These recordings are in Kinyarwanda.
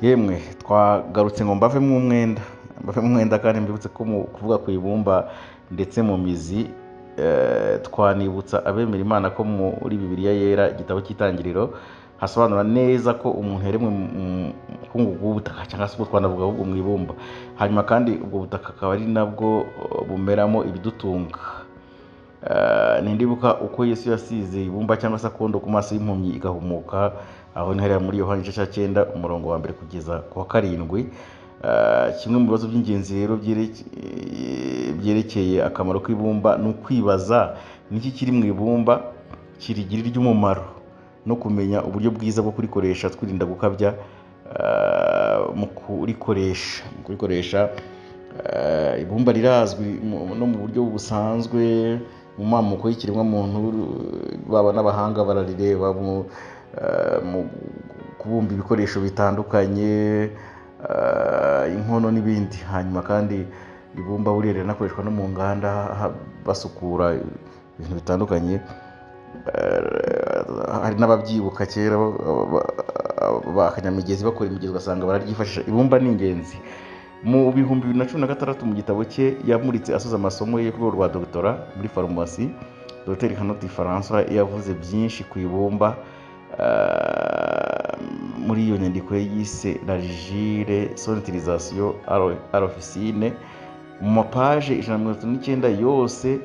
Yemwe twagarutse ngo mbavemo umwenda kandi mbibutse ko mu kuvuga ku ibumba ndetse mu mizi twanibutsa abemera Imana ko muri Bibiliya yera igitabo cy'Itangiriro hasobanura neza ko umuntu yaremwe mu mukungugu w'ubutaka cyangwa se ubwo twanavuga ahubwo mu ibumba, hanyuma kandi ubwo butaka akaba ari nabwo bumeramo ibidutunga. Nindibuka uko Yesu yasize ibumba cyangwa se akondo ku maso y'impumyi igahumuka, aho ni hariya muri Yohana igice cya 9 umurongo wa 1 kugeza ku wa 7. Kimwe mu bibazo by'ingenzi rero byerekeye akamaro k'ibumba ni ukwibaza niki kiri mu ibumba kirigirira umumaro no kumenya uburyo bwiza bwo kurikoresha twirinda gukabya mu kurikoresha. Ibumba rirazwi no mu buryo busanzwe mu mamuko y'ikiremwa muntu, baba n'abahanga bararireba mu kubumba ibikoresho bitandukanye, inkono n'ibindi. Hanyuma kandi ibumba buriya rinakoreshwa no mu nganda basukura ibintu bitandukanye. Hari n'ababyibuka kera bakanyamigezi bakora imigezi ugasanga bararyifashisha. Ibumba ni ingenzi. Mu 2016 mu gitabo cye yamuritse asoza amasomo ye ku rwego rwa doctorat muri farumasi, Dr Kanoti François yavuze byinshi ku ibumba muri iyo nyandiko ye yise L'argile, son utilisation à l'officine. Mu mapaje 139 yose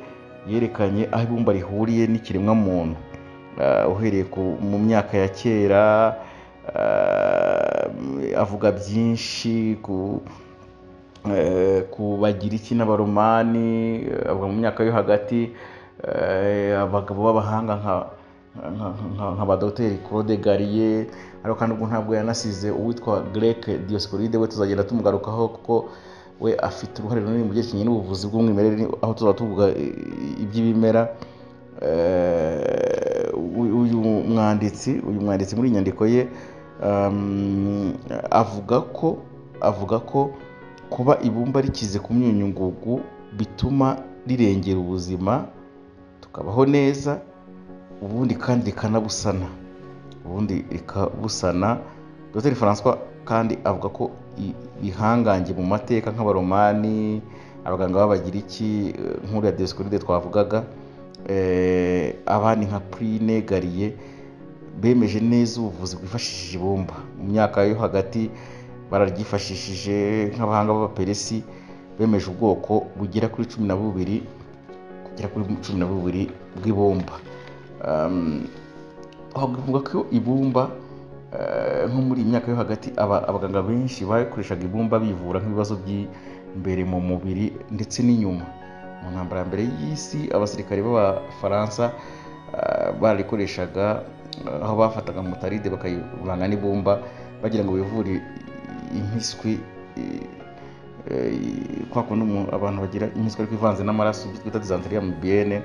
yerekanye aho ibumba rihuriye n'ikiremwa muntu, uhereye mu myaka ya kera. Avuga byinshi ku Bagiriki n'Abaromani, avuga mu myaka yo hagati abagabo b'abahanga nka ba Dr Claude Garrier, ariko kandi ubwo ntabwo yanasize uwitwa Grec Dioscoride, we tuzagenda tumugarukaho kuko we afite uruhare runini mu byerekeranye n'ubuvuzi bw'umwimerere, aho tuzaba tuvuga iby'ibimera. Uyu mwanditsi muri nyandiko ye avuga ko kuba ibumba rikize ku myunyungugu bituma rirengera ubuzima tukabaho neza, ubundi kandi rikabusana. Dr François kandi avuga ko bihangange mu mateka nk'Abaromani, abaganga b'Abagiriki nk'uriya Dioscoride twavugaga, abandi nka Pline Garrier bemeje neza ubuvuzi bwifashishije ibumba. Mu myaka yo hagati bararyifashishije nk'abahanga b'Abaperesi bemeje ubwoko bugera kuri 12 bw'ibumba. Avuga ko ibumba nko muri iyi myaka yo hagati abaganga benshi bakoreshaga ibumba bivura nk'ibibazo by'imbere mu mubiri ndetse n'inyuma. Mu ntambara ya mbere y'isi abasirikare b'Abafaransa barikoreshaga, aho bafataga mutaride bakayivanga n'ibumba bagira ngo bivure impiswi, kwa kundi abantu bagira impiswi ariko ivanze n'amaraso twita dysenterie ambienne.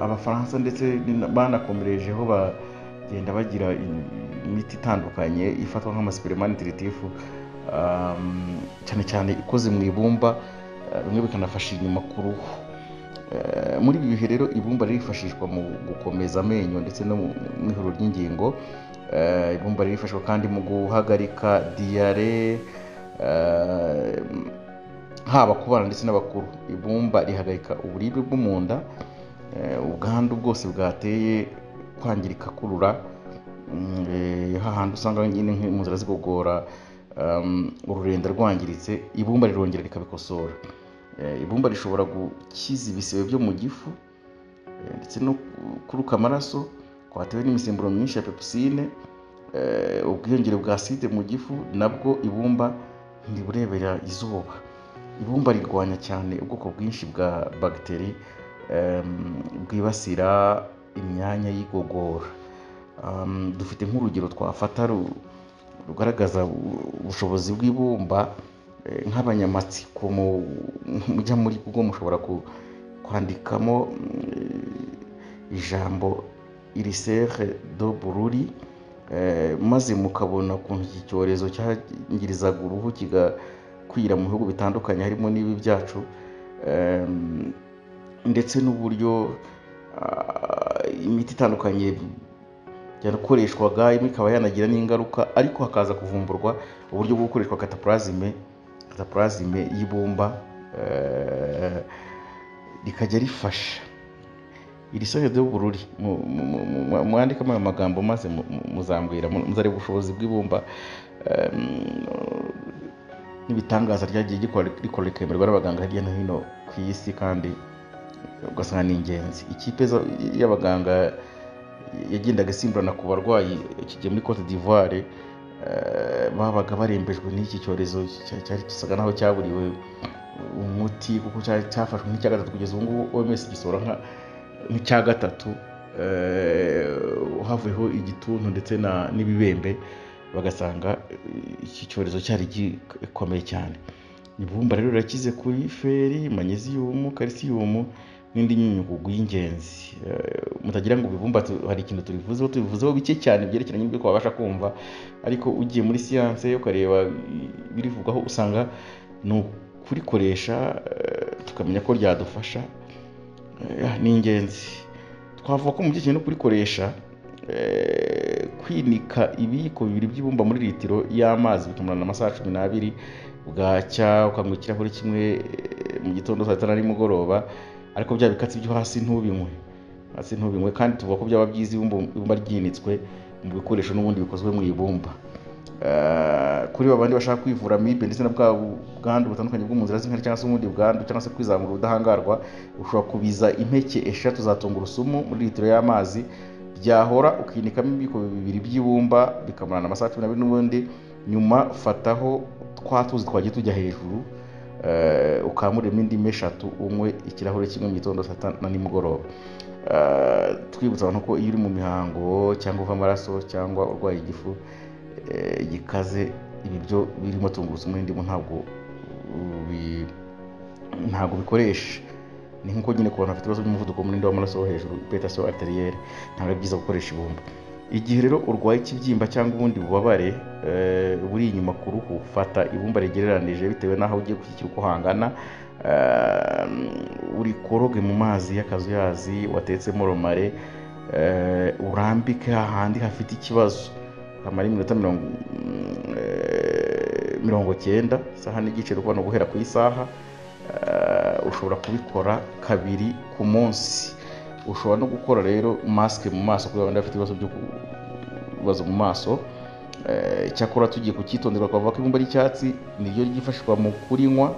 Abafaransa ndetse banakomerejeho bagenda bagira imiti itandukanye ifatwa nk'amasupirema nutritif, cyane cyane ikoze mu ibumba, bimwe bikanafasha inyuma ku ruhu. Muri ibi bihe rero ibumba ririfashishwa mu gukomeza amenyo ndetse no mu ihuriro ry'ingingo. Ibumba ririfashishwa kandi mu guhagarika diyare, haba ku bana ndetse n'abakuru. Ibumba rihagarika uburibwe bwo mu nda, ubwandu bwose bwateye kwangirika kurura, hahandi usanga nyine mu nzira zigogora ururenda rwangiritse, ibumba rirongera rikabikosora. Ibumba rishobora gukiza ibisebe byo mu gifu ndetse no kuruka amaraso kwatewe n'imisemburo myinshi ya pepsine. Ubwiyongere bwa acide mu gifu nabwo ibumba ntiburebera izuba. Ibumba rirwanya cyane ubwoko bwinshi bwa bagiteri bwibasira imyanya y'igogora. Dufite nk'urugero twafata rugaragaza ubushobozi bw'ibumba nk'abanyamatsiko. Mujya muri Google mushobora kwandikamo ijambo Ulcère de Brûlis, maze mukabona ukuntu iki cyorezo cyangirizaga uruhu kigakwira mu bihugu bitandukanye harimo n'ibi byacu, ndetse n'uburyo imiti itandukanye yakoreshwaga, imwe ikaba yanagira n'ingaruka, ariko hakaza kuvumburwa uburyo bwo gukoreshwa cataplasme y'ibumba rikajya rifasha. Iri sohe ry'ubururi mwandikamo ayo magambo maze muzambwira muzareba ubushobozi bw'ibumba n'ibitangaza ryagiye rikora rikemerwa n'abaganga hirya no hino ku isi, kandi ugasanga ni ingenzi. Ikipe y'abaganga yagendaga isimburana ku barwayi kigiye muri Cote d'Ivoire babaga barembejwe n'iki cyorezo cyari gisaga naho cyaburiwe umuti, kuko cyafashwe nk'icya gatatu kugeza ubu ngubu OMS gisohora nk'icya gatatu, havuyeho igituntu ndetse n'ibibembe, bagasanga iki cyorezo cyari gikomeye cyane. Ibumba rero rirakize kuri feri, magnesium, calcium n'indi myunyungugu y'ingenzi. Mutagira ngo ibumba hari ikintu tubivuzeho bike cyane byerekeranye n'ibyo twabasha kumva, ariko ugiye muri siyanse ukareba birivugaho usanga ni kurikoresha tukamenya ko ryadufasha, ni ingenzi. Twavuga ko mu gihe no kurikoresha kwinika ibiyiko bibiri by'ibumba muri litiro y'amazi bikamarana amasaha 12, bwacya ukanywa ikirahure kimwe mu gitondo, saa 5 na nimugoroba, ariko bya bikatsi byo hasi ntubinywe. Kandi tuvuga ko byaba byiza ibumba ryinitswe mu bikoresho n'ubundi bikozwe mu ibumba. Kuri babandi bashaka kwivura amibe ndetse na bwa bwandu butandukanye bwo mu nzira z'inkari cyangwa se ubundi bwandu cyangwa se kwizamura ubudahangarwa, ushobora kubiza impeke 3 za tungurusumu muri litiro y'amazi, byahora ukinikamo ibiko bibiri by'ibumba bikamarana amasaha 12 n'ubundi, nyuma fataho twatuzi twagiye tujya hejuru, ukamuremo indi 3 unywe ikirahure kimwe mu gitondo, saa 5 na nimugoroba. Twibutsa abantu ko iyo uri mu mihango cyangwa uva amaraso cyangwa urwaye igifu gikaze, ibi byo birimo tungurusumu n'indimu ntabwo bikoresha. Ni nkuko nyine ku bantu bafite ibibazo by'umuvuduko munini w'amaraso wo hejuru, hypertension arterielle, ntabwo ari byiza gukoresha ibumba. Igihe rero urwaye ikibyimba cyangwa ubundi bubabare buri inyuma ku ruhu, fata ibumba rigereranije bitewe n'aho ugiye gushyikira uko hangana, urikoroge mu mazi y'akazuyazi watetsemo romare, urambike hahandi hafite ikibazo, hamara iminota 90, isaha n'igice, rubona guhera ku isaha. Ushobora kubikora 2 ku munsi. Ushobora no gukora rero mask mu maso kuko abandi bafite ibibazo mu maso. Cyakora tugiye kukitonderwa, twavuga ko ibumba ry'icyatsi niryo ryifashishwa mu kurinywa.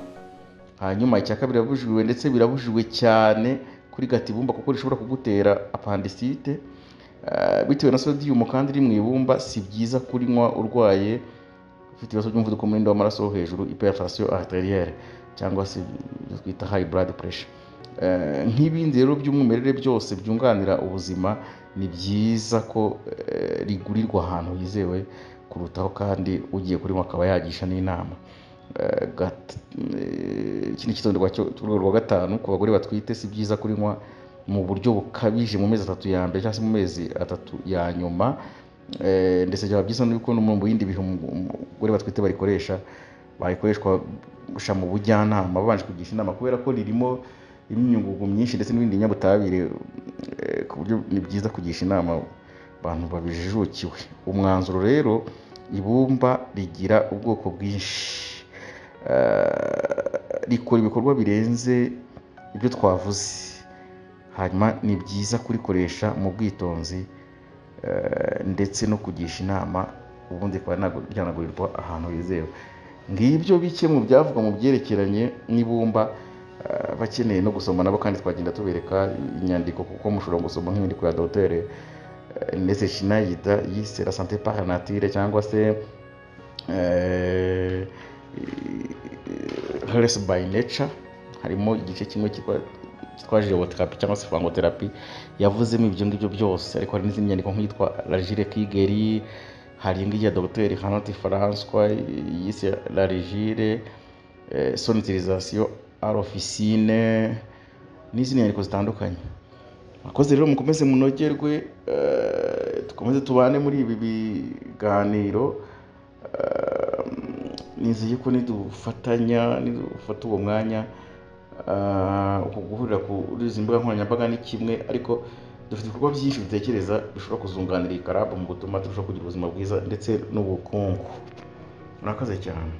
Hanyuma icya kabiri birabujijwe, ndetse birabujijwe cyane kuri gatibumba kuko rishobora kugutera appendicite bitewe na sodium kandi iri mu ibumba. Si byiza kurinywa urwaye ufite ibibazo by'umuvuduko munini w'amaraso wo hejuru, hypertension arterielle, cyangwa se twita high blood pressure. Nk'ibindi rero by'umwimerere byose byunganira ubuzima, ni byiza ko rigurirwa ahantu hizewe kurutaho, kandi ugiye kurinywa akaba yagisha n'inama. Ikindi kitonderwa cyo rwa 5 ku bagore batwite, si byiza kurinywa mu buryo bukabije mu mezi 3 ya mbere cyangwa se mu mezi 3 ya nyuma, ndetse byaba byiza nuko no mu bindi bihe umugore batwite bayikoreshwa gusha mu bujyanama babanje kugisha inama, kubera ko ririmo imyunyungugu myinshi ndetse n'ibindi binyabutabire, ku buryo ni byiza kugisha inama abantu babijijukiwe. Umwanzuro rero, ibumba rigira ubwoko bwinshi, rikora ibikorwa birenze ibyo twavuze. Hanyuma ni byiza kurikoresha mu bwitonzi ndetse no kugisha inama, ubundi kwa byanagurirwa ahantu hizewe. Ngibyo bike mu byavuga mu byerekeranye n'ibumba. Bakeneye no gusoma nabo kandi twagenda tubereka inyandiko, kuko mushobora gusoma nk'inyandiko ya Dr. Nese Shinayita yise la santé par nature, cyangwa se health by nature. Harimo igice kimwe cyitwa geotherapy cyangwa se phangotherapy, yavuzemo ibyo ngibyo byose. Ariko hari n'izindi nyandiko nk'itwa la Gire Kigeri, hari ngiya Dr. Hanoti François yise la Gire son utilisation à l'officine, n'izindi nyandiko zitandukanye. Akoze rero mukomeze munogerwe, tukomeze tubane muri ibi biganiro. Nizeye ko nidufata uwo mwanya guhurira kuri izi mbuga nkoranyambaga ni kimwe, ariko dufite ibikorwa byinshi dutekereza bishobora kuzunganira iyi karabu mu gutuma turushaho kugira ubuzima bwiza ndetse n'ubukungu. Murakoze cyane.